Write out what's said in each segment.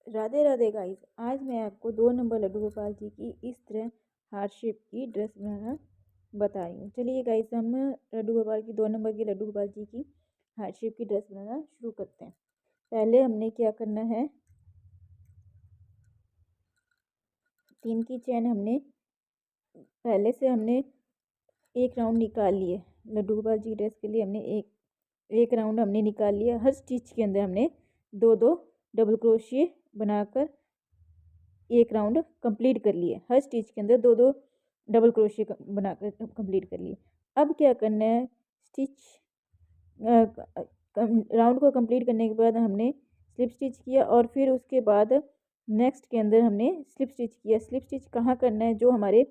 Radhe Radhe guys. आज मैं आपको 2 नंबर लड्डू गोपाल जी की इस तरह हार्ट शेप की ड्रेस बनाना बता रही हूँ। चलिए गाइस, हम लड्डू गोपाल की 2 नंबर की लड्डू गोपाल जी की हार्ट शेप की ड्रेस बनाना शुरू करते हैं। पहले हमने क्या करना है, 3 की चैन हमने पहले से हमने एक राउंड निकाल लिए। लड्डू गोपाल जी की ड्रेस के लिए हमने एक राउंड हमने निकाल लिया। हर स्टिच के अंदर हमने 2-2 डबल क्रोशिए बनाकर एक राउंड कंप्लीट कर लिए। हर स्टिच के अंदर 2-2 डबल क्रोशिए बनाकर कंप्लीट कर लिए। अब क्या करना है, राउंड को कंप्लीट करने के बाद हमने स्लिप स्टिच किया और फिर उसके बाद नेक्स्ट के अंदर हमने स्लिप स्टिच किया। स्लिप स्टिच कहाँ करना है, जो हमारे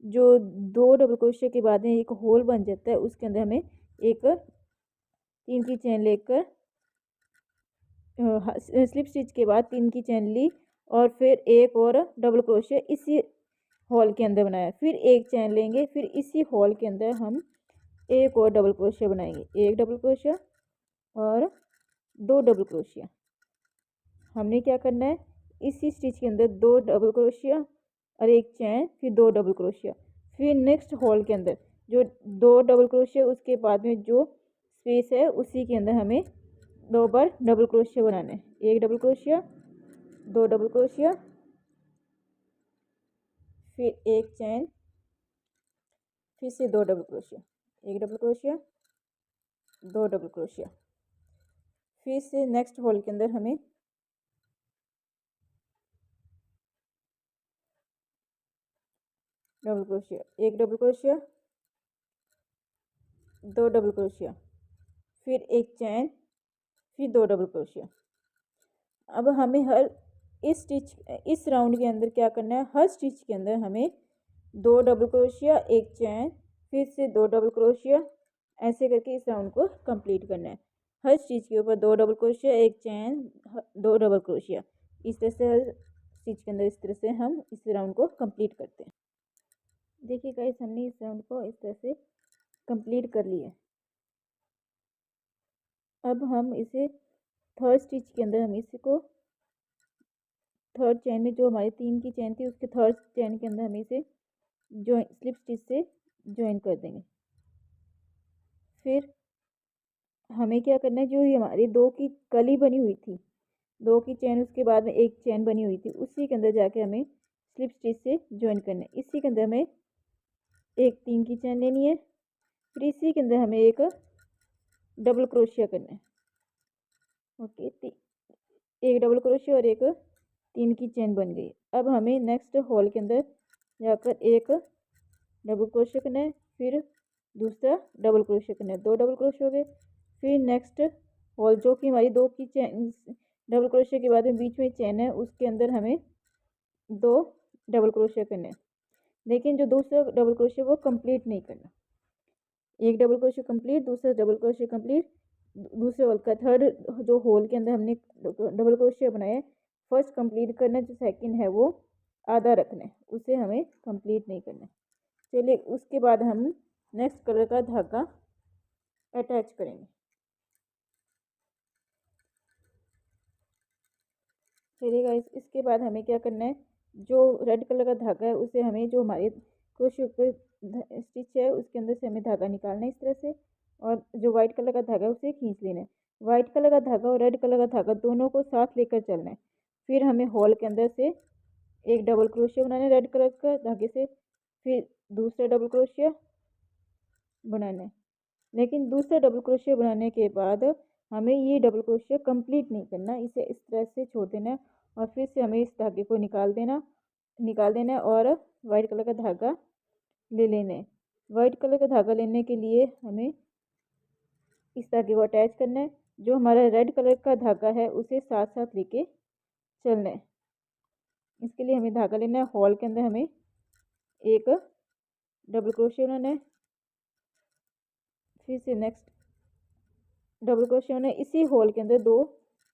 जो 2 डबल क्रोशिए के बाद में एक होल बन जाता है, उसके अंदर हमें एक 3 की चैन लेकर स्लिप स्टिच के बाद 3 की चैन ली और फिर एक और डबल क्रोशिया इसी हॉल के अंदर बनाया। फिर एक चैन लेंगे, फिर इसी हॉल के अंदर हम एक और डबल क्रोशिया बनाएंगे। एक डबल क्रोशिया और 2 डबल क्रोशिया। हमने क्या करना है, इसी स्टिच के अंदर 2 डबल क्रोशिया और एक चैन, फिर 2 डबल क्रोशिया। फिर नेक्स्ट हॉल के अंदर जो 2 डबल क्रोशिया, उसके बाद में जो स्पेस है उसी के अंदर हमें 2 बार डबल क्रोशिया बनाना है। एक डबल क्रोशिया, 2 डबल क्रोशिया, फिर एक चैन, फिर से 2 डबल क्रोशिया, एक डबल क्रोशिया, 2 डबल क्रोशिया। फिर से नेक्स्ट होल के अंदर हमें डबल क्रोशिया, एक डबल क्रोशिया, 2 डबल क्रोशिया, फिर एक चैन, फिर 2 डबल क्रोशिया। अब हमें इस राउंड के अंदर क्या करना है, हर स्टिच के अंदर हमें 2 डबल क्रोशिया, एक चैन, फिर से 2 डबल क्रोशिया, ऐसे करके इस राउंड को कंप्लीट करना है। हर स्टिच के ऊपर 2 डबल क्रोशिया, एक चैन, 2 डबल क्रोशिया। इस तरह से हर स्टिच के अंदर इस तरह से हम इस राउंड को कंप्लीट करते हैं। देखिए गाइस, हमने इस राउंड को इस तरह से कंप्लीट कर लिया। अब हम इसे थर्ड स्टिच के अंदर हम इसको थर्ड चैन में, जो हमारी 3 की चैन थी उसके थर्ड चैन के अंदर हम इसे स्लिप स्टिच से ज्वाइन कर देंगे। फिर हमें क्या करना है, जो ये हमारी 2 की कली बनी हुई थी, 2 की चैन, उसके बाद में एक चैन बनी हुई थी, उसी के अंदर जाके हमें स्लिप स्टिच से ज्वाइन करना है। इसी के अंदर हमें एक 3 की चैन लेनी है, फिर इसी के अंदर हमें एक डबल क्रोशिया करना है। ओके, एक डबल क्रोशिया और एक 3 की चैन बन गई। अब हमें नेक्स्ट हॉल के अंदर जाकर एक डबल क्रोशिया करना है, फिर दूसरा डबल क्रोशिया करना है, 2 डबल क्रोशिया हो गए। फिर नेक्स्ट हॉल, जो कि हमारी 2 की चैन, डबल क्रोशिया के बाद में बीच में चैन है, उसके अंदर हमें 2 डबल क्रोशिया करना है। लेकिन जो दूसरा डबल क्रोशिया वो कंप्लीट नहीं करना। एक डबल क्रोशिया कंप्लीट, दूसरा डबल क्रोशिया कंप्लीट, दूसरे होल का थर्ड जो होल के अंदर हमने डबल क्रोशिया बनाया, फर्स्ट कंप्लीट करना, जो सेकंड है वो आधा रखना है, उसे हमें कंप्लीट नहीं करना। चलिए, उसके बाद हम नेक्स्ट कलर का धागा अटैच करेंगे। चलिए गाइस, इसके बाद हमें क्या करना है, जो रेड कलर का धागा है उसे हमें, जो हमारे क्रोशिया पे स्टिच है उसके अंदर से हमें धागा निकालना है इस तरह से, और जो वाइट कलर का धागा है उसे खींच लेना है। वाइट कलर का धागा और रेड कलर का धागा दोनों को साथ लेकर चलना है। फिर हमें हॉल के अंदर से एक डबल क्रोशिया बनाना है रेड कलर का धागे से, फिर दूसरा डबल क्रोशिया बनाना है। लेकिन दूसरा डबल क्रोशिया बनाने के बाद हमें ये डबल क्रोशिया कंप्लीट नहीं करना, इसे इस तरह से छोड़ देना है और फिर से हमें इस धागे को निकाल देना है और वाइट कलर का धागा ले लेना है। वाइट कलर का धागा लेने के लिए हमें इस धागे को अटैच करना है। जो हमारा रेड कलर का धागा है उसे साथ साथ लेके चलना है। इसके लिए हमें धागा लेना है, हॉल के अंदर हमें एक डबल क्रोशिया बनाना है, फिर से नेक्स्ट डबल क्रोशिया बनाना है, इसी होल के अंदर 2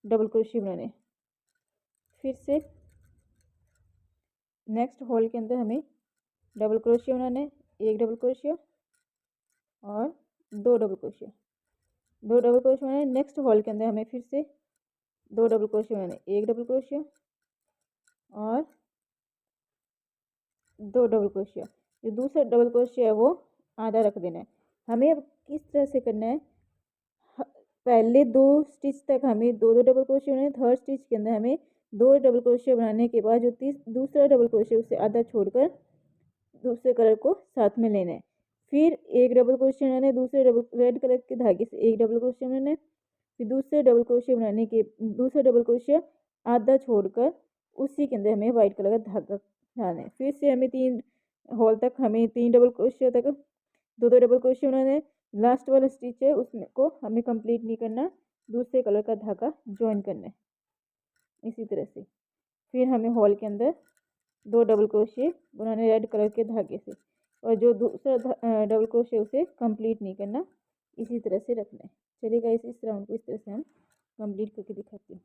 डबल क्रोशिया बनाने हैं। फिर से नेक्स्ट होल के अंदर हमें डबल क्रोशिया बनाना है, एक डबल क्रोशिया और 2 डबल क्रोशिया, 2 डबल क्रोशिया बनाना है। नेक्स्ट होल के अंदर हमें फिर से 2 डबल क्रोशिया बनाना है, एक डबल क्रोशिया और 2 डबल क्रोशिया। जो दूसरा डबल क्रोशिया है वो आधा रख देना है। हमें अब किस तरह से करना है, पहले 2 स्टिच तक हमें 2-2 डबल क्रोशिया बनाना है। थर्ड स्टिच के अंदर हमें 2 डबल क्रोशिया बनाने के बाद जो दूसरा डबल क्रोशिया उसे आधा छोड़कर दूसरे कलर को साथ में लेना है। फिर एक डबल क्रोशिया बनाना है, दूसरे डबल रेड कलर के धागे से एक डबल क्रोशिया बनाना है। फिर दूसरे डबल क्रोशिया बनाने के दूसरा डबल क्रोशिया आधा छोड़कर उसी के अंदर हमें वाइट कलर का धागा डालना है। फिर से हमें 3 होल तक हमें 3 डबल क्रोशिया तक 2-2 डबल क्रोशिया बनाना है। लास्ट वाला स्टिच है उसमें को हमें कंप्लीट नहीं करना, दूसरे कलर का धागा ज्वाइन करना है इसी तरह से। फिर हमें होल के अंदर 2 डबल क्रोशिया बनाने रेड कलर के धागे से, और जो दूसरा डबल क्रोशिया उसे कंप्लीट नहीं करना, इसी तरह से रखना है। चलिए गाइस, इस राउंड को इस तरह से हम कंप्लीट करके दिखाती हूँ।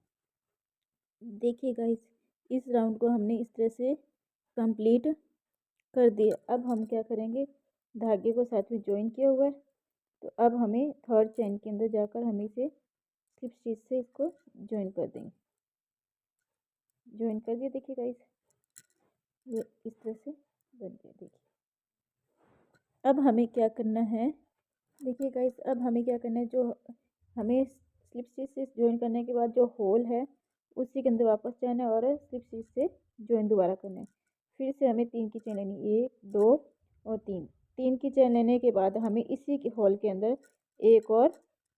देखिए गाइस, इस राउंड को हमने इस तरह से कंप्लीट कर दिया। अब हम क्या करेंगे, धागे को साथ में ज्वाइन किया हुआ है, तो अब हमें थर्ड चेन के अंदर जाकर हम इसे स्लिप स्टिच से इसको ज्वाइन कर देंगे। ज्वाइन कर दिया। देखिए गाइस, ये इस तरह से बन गया। देखिए अब हमें क्या करना है, देखिए गाइस अब हमें क्या करना है, जो हमें स्लिप स्टिच से ज्वाइन करने के बाद जो होल है उसी के अंदर वापस जाना है और स्लिप स्टिच से ज्वाइन दोबारा करना है। फिर से हमें 3 की चेन लेनी, 1 2 और 3 की चेन लेने के बाद हमें इसी के होल के अंदर एक और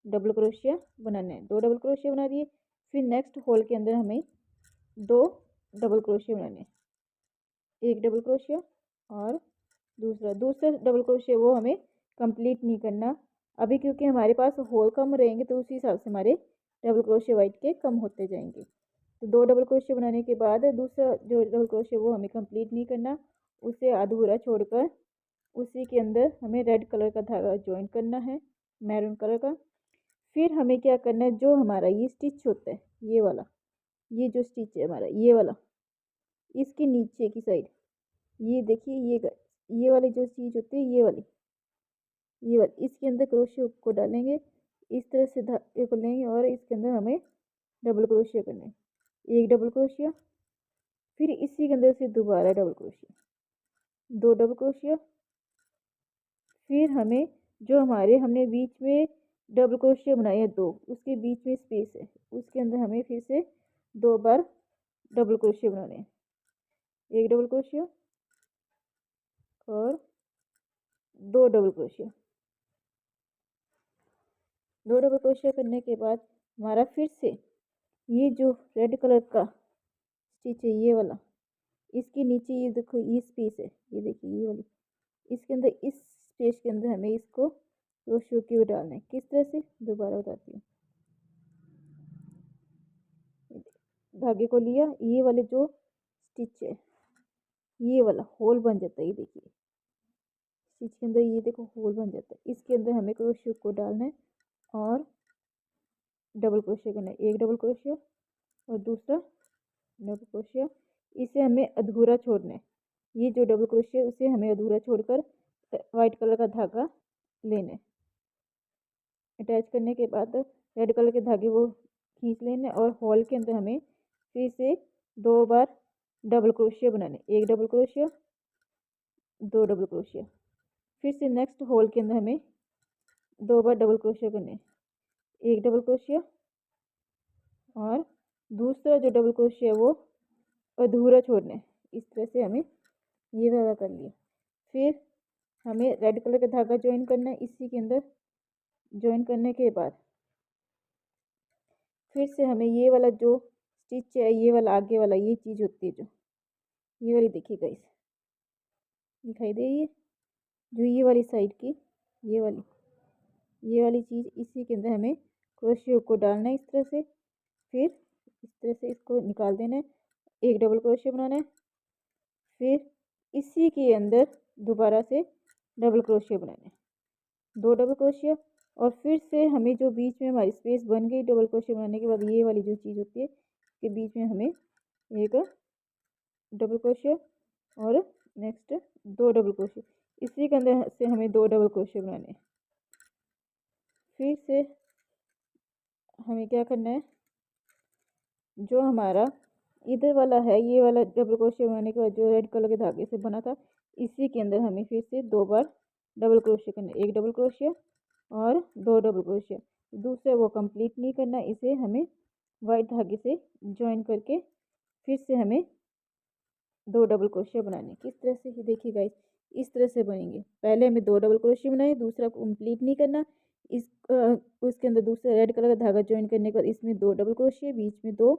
डबल क्रोशिया बनाना है। 2 डबल क्रोशिया बना दिए। फिर नेक्स्ट होल के अंदर हमें 2 डबल क्रोशिया बनाने हैं, एक डबल क्रोशिया और दूसरा डबल क्रोशिया वो हमें कंप्लीट नहीं करना अभी, क्योंकि हमारे पास होल कम रहेंगे तो उसी हिसाब से हमारे डबल क्रोशिया वाइट के कम होते जाएंगे। तो 2 डबल क्रोशिया बनाने के बाद दूसरा जो डबल क्रोशिया वो हमें कंप्लीट नहीं करना, उसे अधूरा छोड़कर उसी के अंदर हमें रेड कलर का धागा ज्वाइन करना है, मैरून कलर का। फिर हमें क्या करना है, जो हमारा ये स्टिच होता है ये वाला, ये जो स्टिच है हमारा ये वाला, इसके नीचे की साइड, ये देखिए ये वाली जो चीज़ होती है ये वाली इसके अंदर क्रोशिया को डालेंगे, इस तरह से धागे को लेंगे और इसके अंदर हमें डबल क्रोशिया करना है, एक डबल क्रोशिया। फिर इसी के अंदर से दोबारा डबल क्रोशिया, 2 डबल क्रोशिया। फिर हमें जो हमने बीच में डबल क्रोशिया बनाए हैं 2, उसके बीच में स्पेस है, उसके अंदर हमें फिर से 2 बार डबल क्रोशिया बनाने हैं, एक डबल क्रोशिया और 2 डबल क्रोशिया। 2 डबल क्रोशिया करने के बाद हमारा फिर से ये जो रेड कलर का स्टिच है ये वाला, इसके नीचे ये देखो ये स्पेस है, ये देखिए ये वाली, इसके अंदर इस स्पेस के अंदर हमें इसको क्रोशिया की डालना है। किस तरह से, दोबारा बताती हूँ। धागे को लिया, ये वाले जो स्टिच है ये वाला होल बन जाता है, ये देखिए स्टिच के अंदर ये देखो होल बन जाता है, इसके अंदर हमें क्रोशिया को डालना है और डबल क्रोशिया करना है, एक डबल क्रोशिया और दूसरा डबल क्रोशिया। इसे हमें अधूरा छोड़ना है, ये जो डबल क्रोशिया उसे हमें अधूरा छोड़कर वाइट कलर का धागा लेना है। अटैच करने के बाद रेड कलर के धागे वो खींच लेना और होल के अंदर हमें फिर से 2 बार डबल क्रोशिया बनाने, एक डबल क्रोशिया 2 डबल क्रोशिया। फिर से नेक्स्ट होल के अंदर हमें 2 बार डबल क्रोशिया करने, एक डबल क्रोशिया और दूसरा जो डबल क्रोशिया वो अधूरा छोड़ना है। इस तरह से हमें ये वाला कर लिया। फिर हमें रेड कलर का धागा ज्वाइन करना है, इसी के अंदर ज्वाइन करने के बाद फिर से हमें ये वाला जो स्टिच है ये वाला आगे वाला ये चीज़ होती है जो ये वाली, देखिए गाइस दिखाई दे रही है जो ये वाली साइड की ये वाली चीज़, इसी के अंदर हमें क्रोशिया को डालना है इस तरह से। फिर इस तरह से इसको निकाल देना है, एक डबल क्रोशिया बनाना है। फिर इसी के अंदर दोबारा से डबल क्रोशिया बनाना है, 2 डबल क्रोशिया। और फिर से हमें जो बीच में हमारी स्पेस बन गई डबल क्रोशिया बनाने के बाद, ये वाली जो चीज़ होती है के बीच में हमें एक डबल क्रोशिया और नेक्स्ट 2 डबल क्रोशिया, इसी के अंदर से हमें 2 डबल क्रोशिया बनाने हैं। फिर से हमें क्या करना है, जो हमारा इधर वाला है, ये वाला डबल क्रोशिया बनाने के बाद जो रेड कलर के धागे से बना था, इसी के अंदर हमें फिर से 2 बार डबल क्रोशिया करना है। एक डबल क्रोशिया और 2 डबल क्रोशिया। दूसरा वो कंप्लीट नहीं करना, इसे हमें वाइट धागे से ज्वाइन करके फिर से हमें 2 डबल क्रोशिया बनाने। किस तरह से, ये देखिए गाइस, इस तरह से बनेंगे। पहले हमें 2 डबल क्रोशिया बनाए, दूसरा कंप्लीट नहीं करना, इस उसके अंदर दूसरा रेड कलर का धागा ज्वाइन करने के बाद इसमें 2 डबल क्रोशिया, बीच में 2,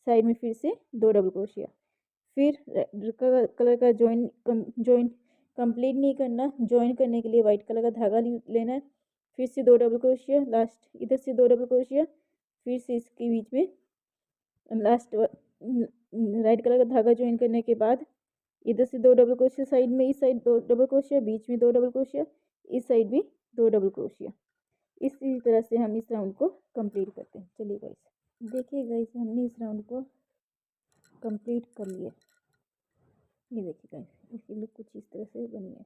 साइड में फिर से 2 डबल क्रोशिया। फिर रेड कलर का ज्वाइन कंप्लीट नहीं करना, ज्वाइन करने के लिए वाइट कलर का धागा लेना है, फिर से 2 डबल क्रोशिया, लास्ट इधर से 2 डबल क्रोशिया, फिर से इसके बीच में लास्ट रेड कलर का धागा ज्वाइन करने के बाद इधर से 2 डबल क्रोशिया, साइड में इस साइड 2 डबल क्रोशिया, बीच में 2 डबल क्रोशिया, इस साइड भी 2 डबल क्रोशिया। इसी तरह से हम इस राउंड को कंप्लीट करते हैं। चलिए गाइस, देखिए गाइस, हमने इस राउंड को कंप्लीट कर लिया। ये देखिए गाइस, इसकी लुक कुछ इस तरह से बनी है।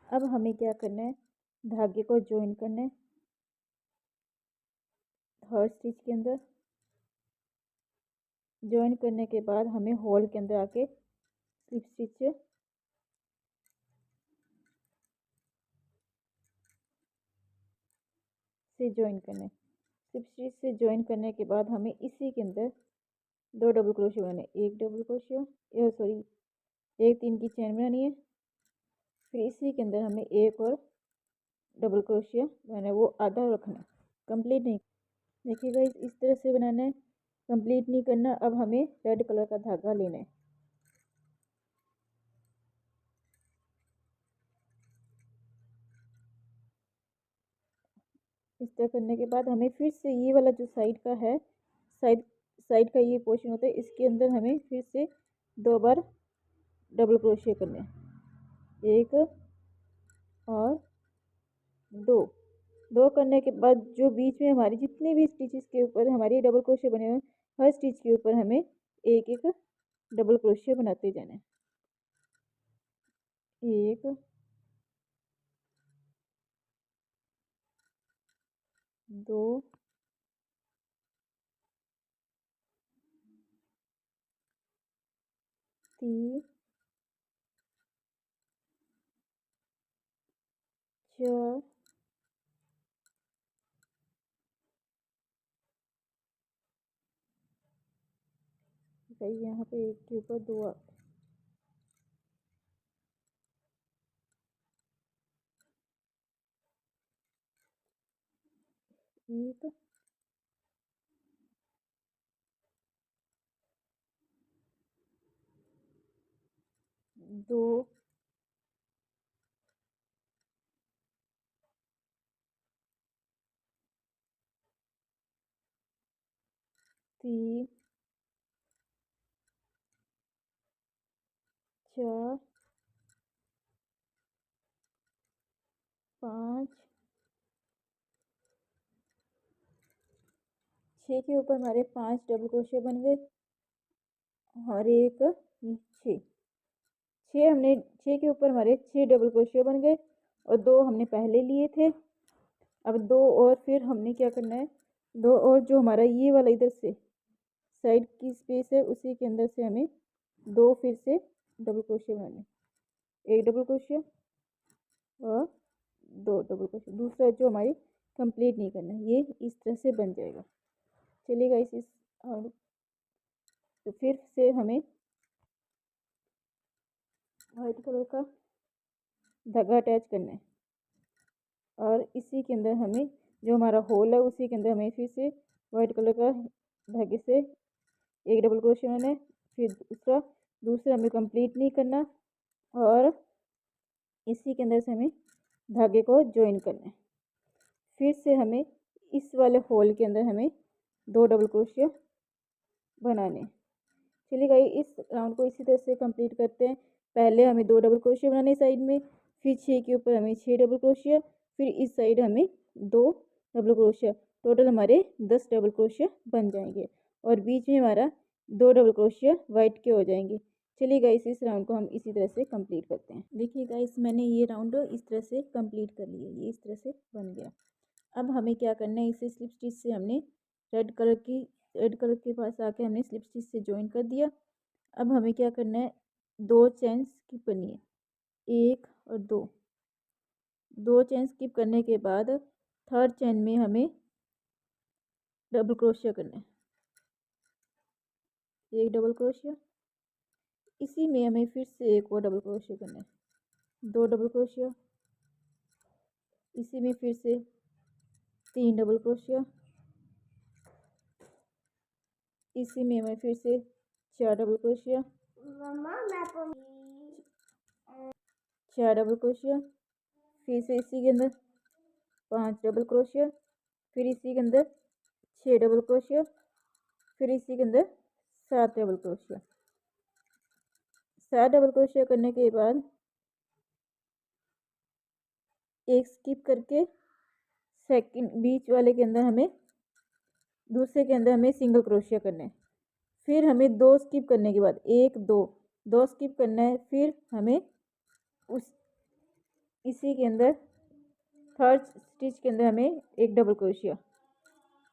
अब हमें क्या करना है, धागे को ज्वाइन करना है थर्ड स्टिच के अंदर। ज्वाइन करने के बाद हमें होल के अंदर आके स्लिप स्टिच से ज्वाइन करना है। स्लिप स्टिच से ज्वाइन करने के बाद हमें इसी के अंदर 2 डबल क्रोशिया बनाने, एक डबल क्रोशिया, सॉरी, एक 3 की चेन बनानी है। फिर इसी के अंदर हमें एक और डबल क्रोशिया बनाना है, वो आधा रखना है, कंप्लीट नहीं। देखिएगा इस तरह से बनाना है, कंप्लीट नहीं करना। अब हमें रेड कलर का धागा लेना है। इस तरह करने के बाद हमें फिर से ये वाला जो साइड का है, साइड साइड का ये पोर्शन होता है, इसके अंदर हमें फिर से 2 बार डबल क्रोशिया करने हैं, एक और 2 करने के बाद जो बीच में हमारी जितने भी स्टिचेस के ऊपर हमारे डबल क्रोशिया बने हुए, हर स्टिच के ऊपर हमें एक एक डबल क्रोशिया बनाते जाना है। एक, 2, 3, 4, 5, यहाँ पे एक के ऊपर 2 आते हैं। एक, 2, 3, 4, 5, 6 के ऊपर हमारे 5 डबल क्रोशिया बन गए और एक 6, 6 के ऊपर हमारे 6 डबल क्रोशिया बन गए और 2 हमने पहले लिए थे। अब 2 और फिर हमने क्या करना है, 2 और जो हमारा ये वाला इधर से साइड की स्पेस है, उसी के अंदर से हमें 2 फिर से डबल क्रोशिया बनाने, एक डबल क्रोशिया और 2 डबल क्रोशिया। दूसरा जो हमारी कंप्लीट नहीं करना, ये इस तरह से बन जाएगा। चलिएगा इस और तो फिर से हमें वाइट कलर का धागा अटैच करना है और इसी के अंदर हमें जो हमारा होल है, उसी के अंदर हमें फिर से वाइट कलर का धागे से एक डबल क्रोशिया बनाना है। फिर दूसरा हमें कंप्लीट नहीं करना और इसी के अंदर से हमें धागे को ज्वाइन करना है। फिर से हमें इस वाले होल के अंदर हमें 2 डबल क्रोशिया बनाने। चलिए गाइस, इस राउंड को इसी तरह से कंप्लीट करते हैं। पहले हमें 2 डबल क्रोशिया बनाने साइड में, फिर 6 के ऊपर हमें 6 डबल क्रोशिया, फिर इस साइड हमें 2 डबल क्रोशिया। टोटल हमारे 10 डबल क्रोशिया बन जाएंगे और बीच में हमारा 2 डबल क्रोशिया वाइट के हो जाएंगे। चलिए गाइस, इस राउंड को हम इसी तरह से कंप्लीट करते हैं। देखिए गाइस, मैंने ये राउंड इस तरह से कंप्लीट कर लिया, ये इस तरह से बन गया। अब हमें क्या करना है, इसे स्लिप स्टिच से हमने रेड कलर के पास आके हमने स्लिप स्टिच से ज्वाइन कर दिया। अब हमें क्या करना है, 2 चेन स्किप करनी है, 1 और 2 चेन स्किप करने के बाद थर्ड चेन में हमें डबल क्रोशिया करना है, 1 डबल क्रोशिया, इसी में हमें फिर से एक और डबल क्रोशिया करना है, 2 डबल क्रोशिया, इसी में फिर से 3 डबल क्रोशिया, इसी में हमें फिर से 4 डबल क्रोशिया, 4 डबल क्रोशिया, फिर से इसी के अंदर 5 डबल क्रोशिया, फिर इसी के अंदर 6 डबल क्रोशिया, फिर इसी के अंदर 7 डबल क्रोशिया। 7 डबल क्रोशिया करने के बाद एक स्किप करके सेकंड बीच वाले के अंदर हमें, दूसरे के अंदर हमें सिंगल क्रोशिया करना है। फिर हमें 2 स्किप करने के बाद 1 2 स्किप करना है। फिर हमें इसी के अंदर थर्ड स्टिच के अंदर हमें 1 डबल क्रोशिया,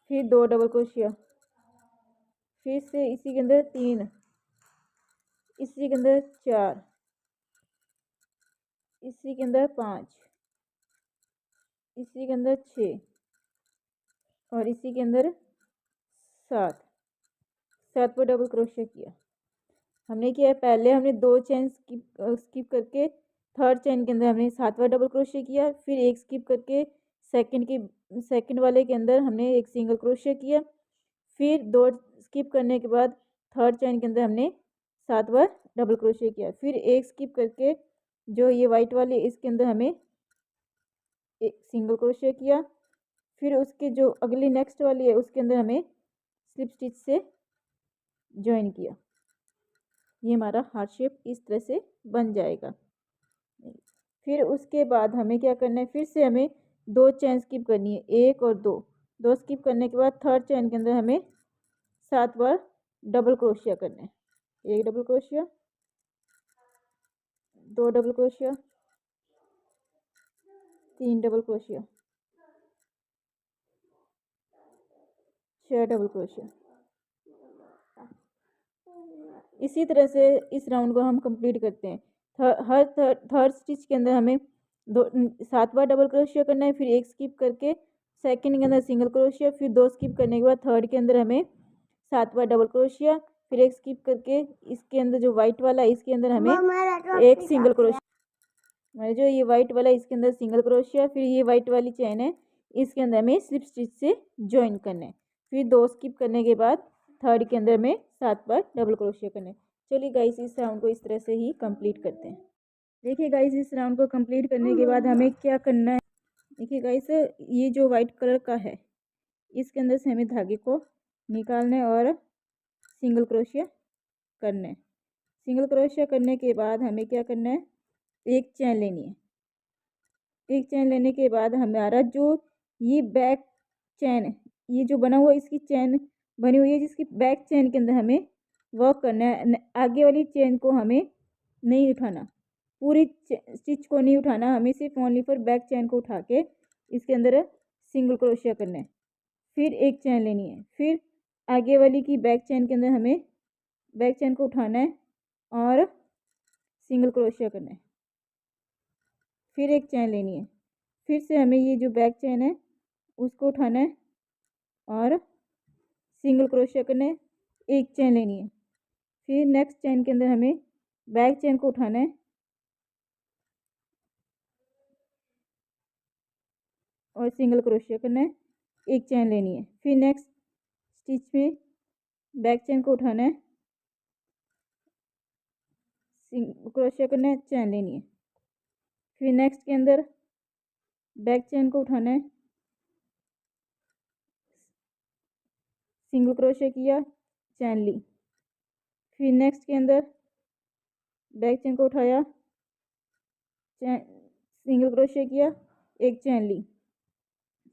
फिर 2 डबल क्रोशिया, फिर से इसी के अंदर 3, इसी के अंदर 4, इसी के अंदर 5, इसी के अंदर 6 और इसी के अंदर 7 पर डबल क्रोशिया किया। हमने किया है, पहले हमने 2 चेन स्किप करके थर्ड चेन के अंदर हमने 7वां डबल क्रोशिया किया, फिर एक स्किप करके सेकंड वाले के अंदर हमने एक सिंगल क्रोशिया किया, फिर 2 स्किप करने के बाद थर्ड चेन के अंदर हमने 7वां डबल क्रोशिया किया, फिर एक स्किप करके जो ये वाइट वाली इसके अंदर हमें एक सिंगल क्रोशिया किया, फिर उसके जो अगली नेक्स्ट वाली है उसके अंदर हमें स्लिप स्टिच से ज्वाइन किया। ये हमारा हार्ट शेप इस तरह से बन जाएगा। फिर उसके बाद हमें क्या करना है, फिर से हमें 2 चेन स्किप करनी है, 1 और 2 स्किप करने के बाद थर्ड चेन के अंदर हमें 7 बार डबल क्रोशिया करना है, 1 double crochet, 2 double crochet, 3 double crochet, 6 double crochet. इसी तरह से इस राउंड को हम कंप्लीट करते हैं। हर थर्ड स्टिच के अंदर हमें 7 बार डबल क्रोशिया करना है, फिर एक स्किप करके सेकंड के अंदर सिंगल क्रोशिया, फिर 2 स्किप करने के बाद थर्ड के अंदर हमें 7 बार डबल क्रोशिया, फिर एक स्किप करके इसके अंदर जो वाइट वाला है इसके अंदर हमें एक सिंगल क्रोशिया, हमारे जो ये वाइट वाला है इसके अंदर सिंगल क्रोशिया, फिर ये वाइट वाली चेन है इसके अंदर हमें स्लिप स्टिच से ज्वाइन करना है, फिर 2 स्किप करने के बाद थर्ड के अंदर में 7 बार डबल क्रोशिया करना है। चलिए गाइस, इस राउंड को इस तरह से ही कंप्लीट करते हैं। देखिए गाइस, इस राउंड को कंप्लीट करने के बाद हमें क्या करना है, देखिए गाइस, ये जो वाइट कलर का है इसके अंदर से हमें धागे को निकालना है और सिंगल क्रोशिया करना है। सिंगल क्रोशिया करने के बाद हमें क्या करना है, एक चेन लेनी है। एक चेन लेने के बाद हमारा जो ये बैक चेन है, ये जो बना हुआ इसकी चेन बनी हुई है, जिसकी बैक चेन के अंदर हमें वर्क करना है। आगे वाली चेन को हमें नहीं उठाना, पूरी स्टिच को नहीं उठाना, हमें सिर्फ ओनली फॉर बैक चेन को उठा के इसके अंदर सिंगल क्रोशिया करना है। फिर एक चेन लेनी है, फिर आगे वाली की बैक चेन के अंदर हमें बैक चेन को उठाना है और सिंगल क्रोशिया करना है, फिर एक चेन लेनी है, फिर से हमें ये जो बैक चेन है उसको उठाना है और सिंगल क्रोशिया करना है, एक चेन लेनी है, फिर नेक्स्ट चेन के अंदर हमें बैक चेन को उठाना है और सिंगल क्रोशिया करना है, एक चेन लेनी है, फिर नेक्स्ट स्टिच में बैक चेन को उठाना है, सिंगल क्रोशिया करना है, चेन लेनी है, फिर नेक्स्ट के अंदर बैक चेन को उठाना है, सिंगल क्रोशिया किया, चेन ली, फिर नेक्स्ट के अंदर बैक चेन को उठाया, चेन, सिंगल क्रोशिया किया, एक चेन ली।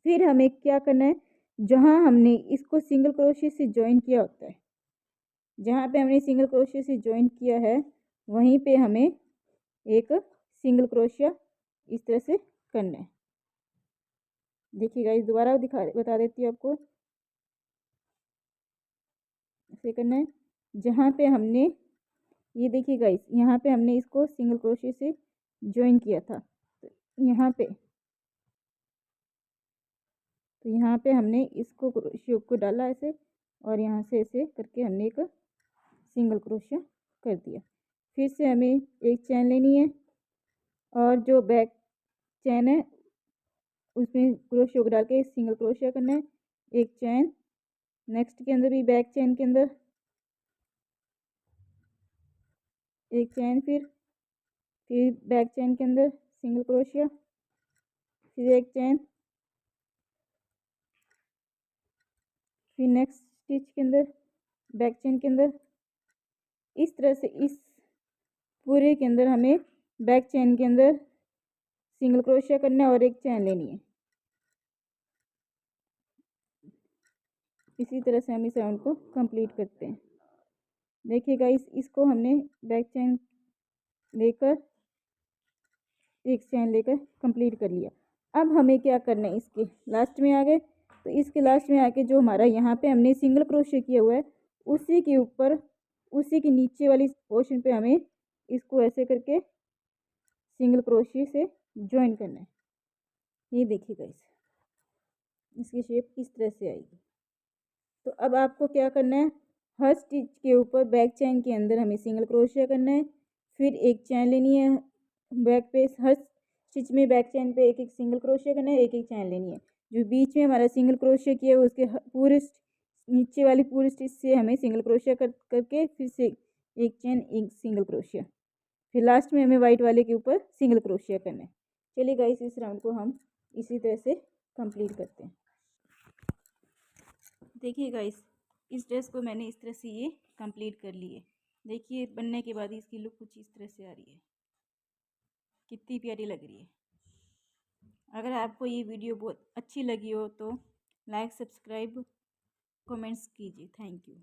फिर हमें क्या करना है, जहाँ हमने इसको सिंगल क्रोशिया से ज्वाइन किया होता है, जहाँ पे हमने सिंगल क्रोशिया से ज्वाइन किया है वहीं पे हमें एक सिंगल क्रोशिया इस तरह से करना है। देखिए गाइस, दोबारा बता देती हूँ आपको, ऐसे करना है। जहाँ पे हमने ये देखिए गाइस, यहाँ पे हमने इसको सिंगल क्रोशे से ज्वाइन किया था। तो यहाँ पे हमने इसको क्रोशे को डाला ऐसे, और यहाँ से ऐसे करके हमने एक सिंगल क्रोशिया कर दिया। फिर से हमें एक चैन लेनी है और जो बैक चैन है उसमें क्रोशिया को डाल के सिंगल क्रोशिया करना है, एक चैन, नेक्स्ट के अंदर भी बैक चैन के अंदर एक चैन, फिर बैक चैन के अंदर सिंगल क्रोशिया, फिर एक चैन, फिर नेक्स्ट स्टिच के अंदर बैक चैन के अंदर। इस तरह से इस पूरे के अंदर हमें बैक चैन के अंदर सिंगल क्रोशिया करना है और एक चैन लेनी है। इसी तरह से हम इस राउंड को कंप्लीट करते हैं। देखिएगा इसको हमने बैक चैन लेकर एक चैन लेकर कंप्लीट कर लिया। अब हमें क्या करना है, इसके लास्ट में आ गए। तो इसके लास्ट में आके जो हमारा यहाँ पे हमने सिंगल क्रोशिया किया हुआ है उसी के ऊपर, उसी के नीचे वाली पोर्शन पे हमें इसको ऐसे करके सिंगल क्रोशिया से ज्वाइन करना है। ये देखिएगा इसकी शेप किस तरह से आएगी। तो अब आपको क्या करना है, हर स्टिच के ऊपर बैक चैन के अंदर हमें सिंगल क्रोशिया करना है, फिर एक चैन लेनी है बैक पे, हर स्टिच में बैक चैन पे एक एक सिंगल क्रोशिया करना है, एक एक चैन लेनी है। जो बीच में हमारा सिंगल क्रोशिया किया है उसके पूरे नीचे वाली पूरी स्टिच से हमें सिंगल क्रोशिया करके फिर से एक चैन, एक सिंगल क्रोशिया, फिर लास्ट में हमें वाइट वाले के ऊपर सिंगल क्रोशिया करना है। चलिए गाइस, इस राउंड को हम इसी तरह से कंप्लीट करते हैं। देखिए गाइस, इस ड्रेस को मैंने इस तरह से ये कंप्लीट कर ली है। देखिए बनने के बाद इसकी लुक कुछ इस तरह से आ रही है, कितनी प्यारी लग रही है। अगर आपको ये वीडियो बहुत अच्छी लगी हो तो लाइक, सब्सक्राइब, कमेंट्स कीजिए। Thank you.